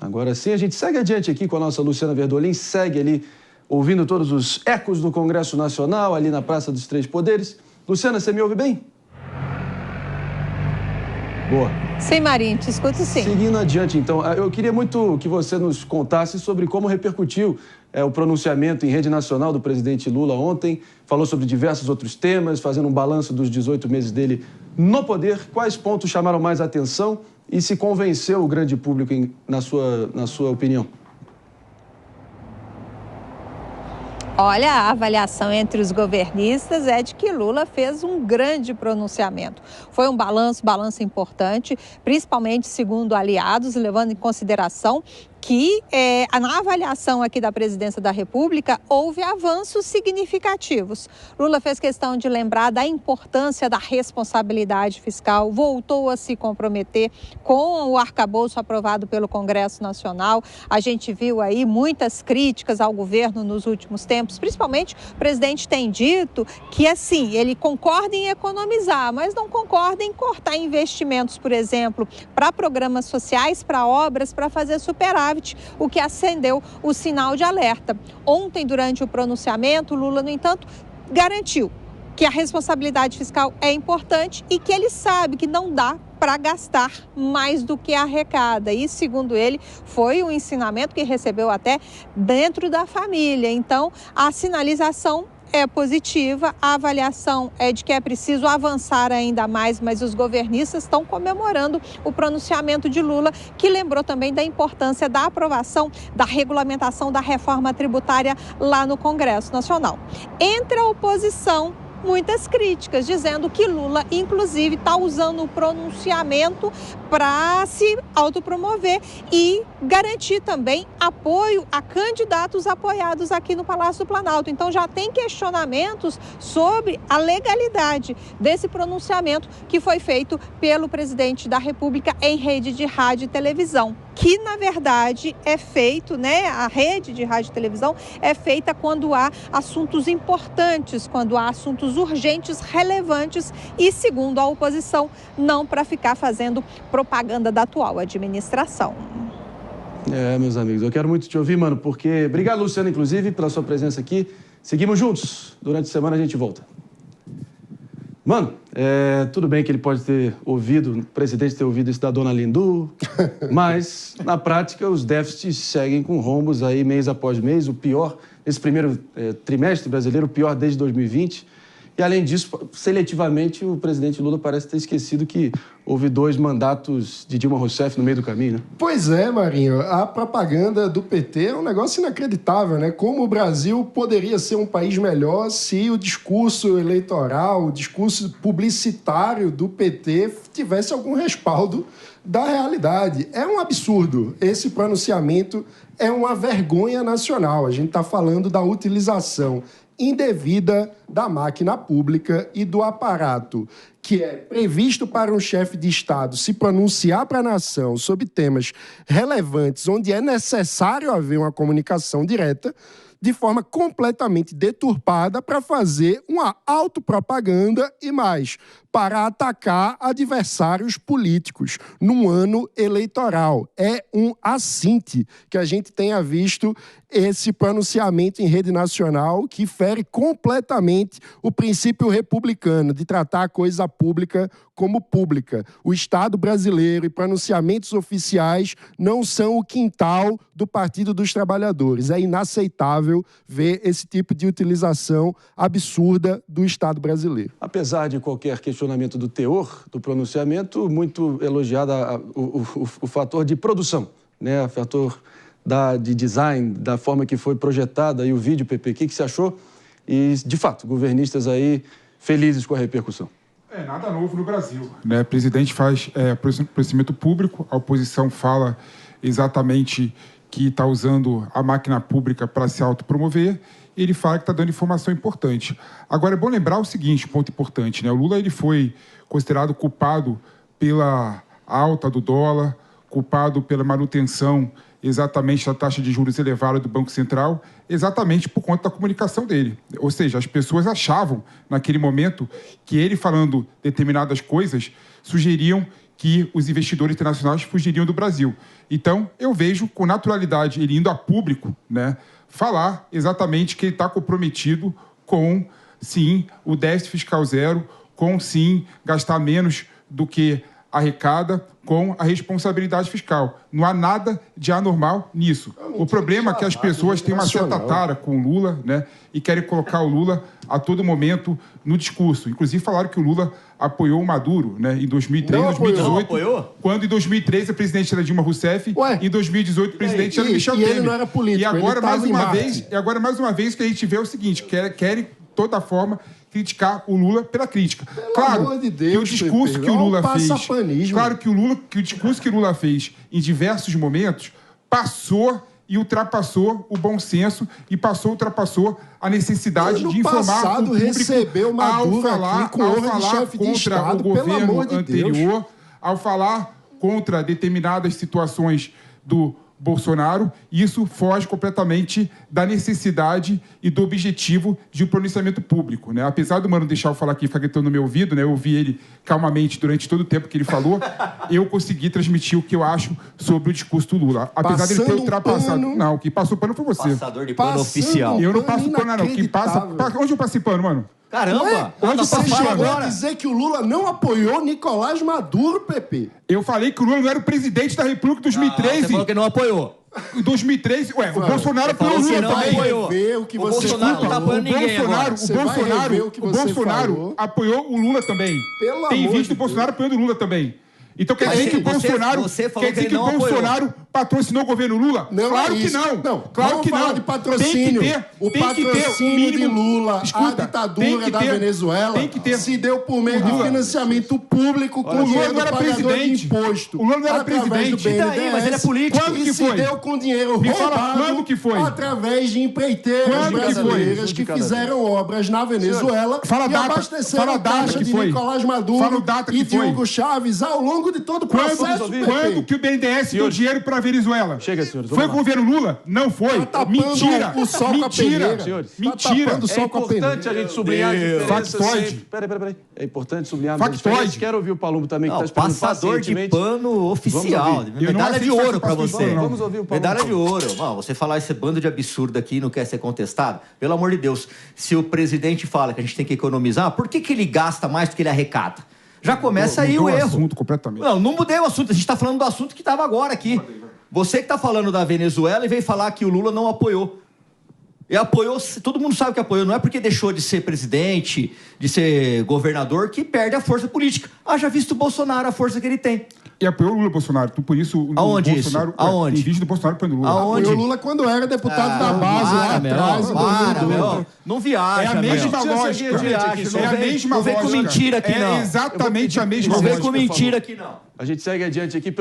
Agora sim, a gente segue adiante aqui com a nossa Luciana Verdolim, segue ali ouvindo todos os ecos do Congresso Nacional, ali na Praça dos Três Poderes. Luciana, você me ouve bem? Boa. Sim, Marinho, te escuto sim. Seguindo adiante, então, eu queria muito que você nos contasse sobre como repercutiu o pronunciamento em rede nacional do presidente Lula ontem. Falou sobre diversos outros temas, fazendo um balanço dos 18 meses dele no poder. Quais pontos chamaram mais atenção e se convenceu o grande público, na sua opinião? Olha, a avaliação entre os governistas é de que Lula fez um grande pronunciamento. Foi um balanço importante, principalmente segundo aliados, levando em consideração que na avaliação aqui da Presidência da República houve avanços significativos. Lula fez questão de lembrar da importância da responsabilidade fiscal, voltou a se comprometer com o arcabouço aprovado pelo Congresso Nacional. A gente viu aí muitas críticas ao governo nos últimos tempos, principalmente o presidente tem dito que, assim, ele concorda em economizar, mas não concorda em cortar investimentos, por exemplo, para programas sociais, para obras, para fazer superávit, o que acendeu o sinal de alerta. Ontem, durante o pronunciamento, Lula, no entanto, garantiu que a responsabilidade fiscal é importante e que ele sabe que não dá para gastar mais do que arrecada. E, segundo ele, foi um ensinamento que recebeu até dentro da família. Então, a sinalização é positiva, a avaliação é de que é preciso avançar ainda mais, mas os governistas estão comemorando o pronunciamento de Lula, que lembrou também da importância da aprovação da regulamentação da reforma tributária lá no Congresso Nacional. Entre a oposição, muitas críticas, dizendo que Lula, inclusive, está usando o pronunciamento para se autopromover e garantir também apoio a candidatos apoiados aqui no Palácio do Planalto. Então, já tem questionamentos sobre a legalidade desse pronunciamento que foi feito pelo presidente da República em rede de rádio e televisão, que, na verdade, é feito, a rede de rádio e televisão é feita quando há assuntos importantes, quando há assuntos urgentes, relevantes e, segundo a oposição, não para ficar fazendo propaganda da atual administração. Meus amigos, eu quero muito te ouvir, mano, porque... Obrigado, Luciano, inclusive, pela sua presença aqui. Seguimos juntos. Durante a semana a gente volta. Mano, tudo bem que ele pode ter ouvido, o presidente ter ouvido isso da dona Lindu, mas, na prática, os déficits seguem com rombos aí mês após mês, o pior, esse primeiro trimestre brasileiro, o pior desde 2020. E, além disso, seletivamente, o presidente Lula parece ter esquecido que houve 2 mandatos de Dilma Rousseff no meio do caminho, né? Pois é, Marinho. A propaganda do PT é um negócio inacreditável, né? Como o Brasil poderia ser um país melhor se o discurso eleitoral, o discurso publicitário do PT tivesse algum respaldo da realidade. É um absurdo. Esse pronunciamento é uma vergonha nacional. A gente está falando da utilização indevida da máquina pública e do aparato que é previsto para um chefe de Estado se pronunciar para a nação sobre temas relevantes onde é necessário haver uma comunicação direta, de forma completamente deturpada para fazer uma autopropaganda e mais, para atacar adversários políticos num ano eleitoral. É um assinte que a gente tenha visto esse pronunciamento em rede nacional que fere completamente o princípio republicano de tratar a coisa pública como pública. O Estado brasileiro e pronunciamentos oficiais não são o quintal do Partido dos Trabalhadores. É inaceitável ver esse tipo de utilização absurda do Estado brasileiro. Apesar de qualquer questionamento do teor do pronunciamento, muito elogiado o fator de produção, né? O fator de design, da forma que foi projetada aí o vídeo, Pepe. O que você achou? E, de fato, governistas aí felizes com a repercussão. Nada novo no Brasil, né? O presidente faz pronunciamento público, a oposição fala exatamente que está usando a máquina pública para se autopromover, e ele fala que está dando informação importante. Agora, é bom lembrar o seguinte, ponto importante, né? O Lula ele foi considerado culpado pela alta do dólar, culpado pela manutenção exatamente da taxa de juros elevada do Banco Central, exatamente por conta da comunicação dele. Ou seja, as pessoas achavam, naquele momento, que ele falando determinadas coisas sugeriam que os investidores internacionais fugiriam do Brasil. Então, eu vejo com naturalidade ele indo a público, né, falar exatamente que ele está comprometido com, sim, o déficit fiscal zero, com, sim, gastar menos do que arrecada, com a responsabilidade fiscal. Não há nada de anormal nisso. O problema é que as pessoas têm uma certa tara com o Lula, né, e querem colocar o Lula a todo momento no discurso. Inclusive falaram que o Lula apoiou o Maduro, né, em 2003, 2018. Apoiou? Quando em 2013 a presidente era Dilma Rousseff, em 2018 o presidente era Michel Temer. Ele não era político, e agora, mais uma vez, que a gente vê o seguinte, querem, de toda forma, criticar o Lula pela crítica. Claro que o discurso que o Lula fez... Claro que o discurso que o Lula fez em diversos momentos passou e ultrapassou o bom senso e ultrapassou a necessidade de informar o público ao falar contra o governo anterior, ao falar contra determinadas situações do Bolsonaro. Isso foge completamente da necessidade e do objetivo de um pronunciamento público, né? Apesar do Mano deixar eu falar aqui e ficar gritando no meu ouvido, né? Eu ouvi ele calmamente durante todo o tempo que ele falou, eu consegui transmitir o que eu acho sobre o discurso do Lula. Apesar dele ter ultrapassado... Não, quem passou pano foi você. Passador de pano oficial. Eu não passo pano, não. Quem passa... Onde eu passei pano, mano? Caramba! Onde você chegou a dizer que o Lula não apoiou Nicolás Maduro, Pepe? Eu falei que o Lula não era o presidente da República em 2013. Você falou que não apoiou. Em 2013, o Bolsonaro apoiou o Lula também. O Bolsonaro não tá apoiando ninguém agora. O Bolsonaro apoiou o Lula também. Tem vídeo do Bolsonaro apoiando o Lula também. Então quer dizer que o Bolsonaro, Bolsonaro patrocinou o governo Lula? Não, claro que não. Claro que não. De patrocínio. O patrocínio de Lula à ditadura da Venezuela se deu por meio de financiamento público com dinheiro do pagador de imposto. O Lula não era presidente. Mas ele é político. Quando que foi? Se deu com dinheiro roubado quando que foi? através de empreiteiras brasileiras que fizeram obras na Venezuela e abasteceram a caixa de Nicolás Maduro e de Hugo Chávez ao longo de todo o processo. Quando que o BNDES deu dinheiro para a Venezuela? Chega, senhores. Foi com o governo Lula? Não foi. Mentira. Mentira. É importante a gente sublinhar a diferença. Factoide. Peraí. É importante sublinhar Factoide. a diferença. Quero ouvir o Palumbo também, que está esperando passador de pacientemente. pano oficial. Medalha de ouro para você. Vamos ouvir o Palumbo. Medalha de ouro. Você falar esse bando de absurdo aqui e não quer ser contestado? Pelo amor de Deus. Se o presidente fala que a gente tem que economizar, por que ele gasta mais do que ele arrecada? Já começa aí o erro. Assunto completamente. Não mudei o assunto. A gente está falando do assunto que estava agora aqui. Você que está falando da Venezuela e veio falar que o Lula não apoiou. E apoiou, todo mundo sabe que apoiou. Não é porque deixou de ser presidente, de ser governador, que perde a força política. Haja visto o Bolsonaro, a força que ele tem. E apoiou o Lula Bolsonaro. Por isso, aonde Bolsonaro... Isso? Aonde? Tem vídeo do Bolsonaro apoiando o Lula. Aonde? Apoiou o Lula quando era deputado da base lá atrás. Não viaja, É a mesma lógica. É a mesma lógica. Não vem com mentira aqui, não. É exatamente a mesma lógica. Não vem com mentira aqui, não. A gente segue adiante aqui pelo